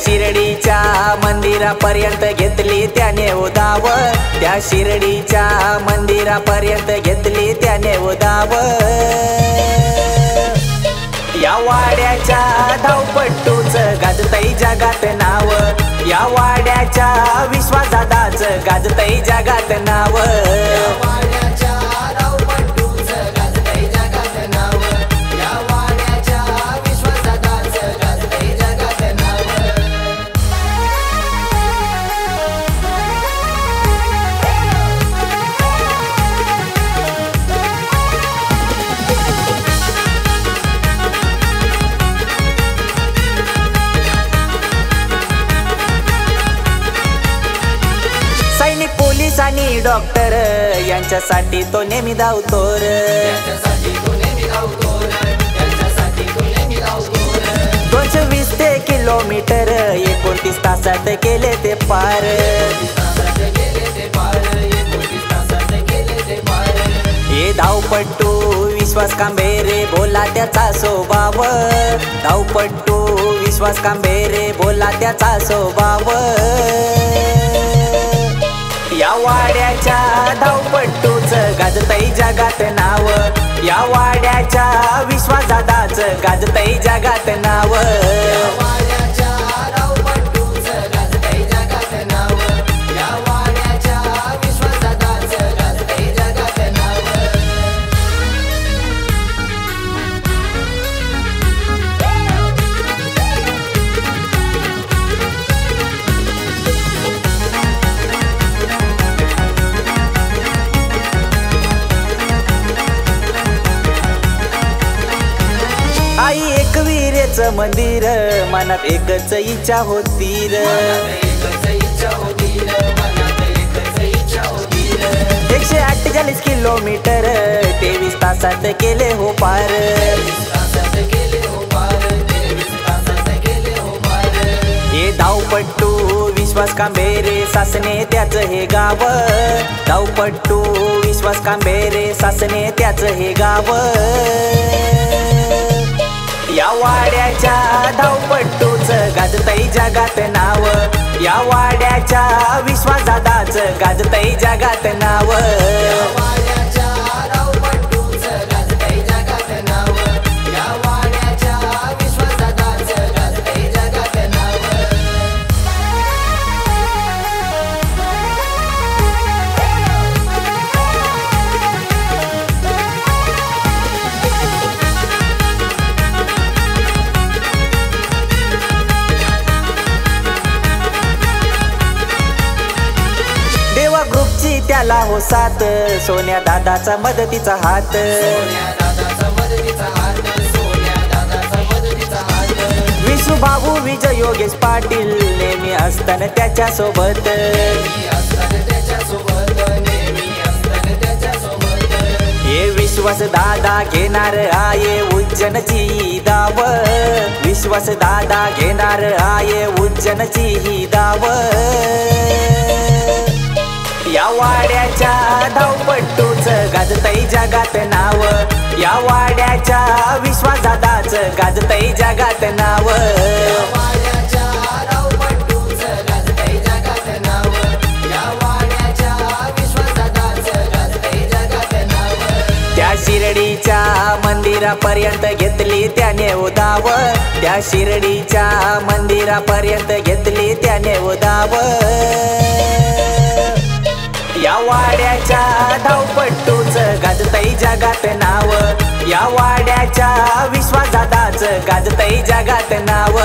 शिर्डीच्या मंदिरापर्यंत घेतली त्याने उधाव, त्या शिर्डीच्या मंदिरापर्यंत घेतली त्याने उधाव। या वाड्याच्या धावपट्टूच गाजतई जगात नाव, या वाड्याच्या विश्वासदादाच गाजतई जगात नाव। सैनिक पोलीस आणि डॉक्टर यांच्यासाठी तो नेहमी धावतो रे, 220 किलोमीटर 29 तासात केले ते पार। हे धावपट्टू विश्वास कांबेरे बोला त्याचा स्वभाव, धावपट्टू विश्वास कांबेरे बोला त्याचा स्वभाव। या वाड्याच्या धावपट्टूच गाजतई जगात नाव, या वाड्याच्या विश्वासदादाच गाजतई जगात नाव। आई एकविरेचं मंदिर मनात एकच इच्छा होती र, 148 किलोमीटर 23 तासात केले हो पार। हे धावपट्टू विश्वास कांबेरे सासने त्याच हे गाव, धावपट्टू विश्वास कांबेरे सासने त्याच हे गाव। या वाड्याच्या धावपट्टूच गाजतई जगात नाव, या वाड्याच्या विश्वासदादाच गाजतई जगात नाव। ग्रुपची त्याला हो साथ, सोन्या दादाचा मदतीचा हात, विशू भाऊ विजय योगेश पाटील नेहमी असताना त्याच्या सोबत। हे विश्वास दादा घेणार आहे उज्जैनची दाव, विश्वास दादा घेणार आहे उज्जैनची दाव। या वाड्याच्या धावपट्टूच गाजतई जगात नाव, या वाड्याच्या विश्वासदादाच गाजतई जगात नाव। त्या शिर्डीच्या मंदिरापर्यंत घेतली त्याने उधाव, त्या शिर्डीच्या मंदिरापर्यंत घेतली त्याने उधाव। या वाड्याच्या धावपट्टूच गाजतई जगात नाव, या वाड्याच्या विश्वासदादाच गाजतई जगात नाव।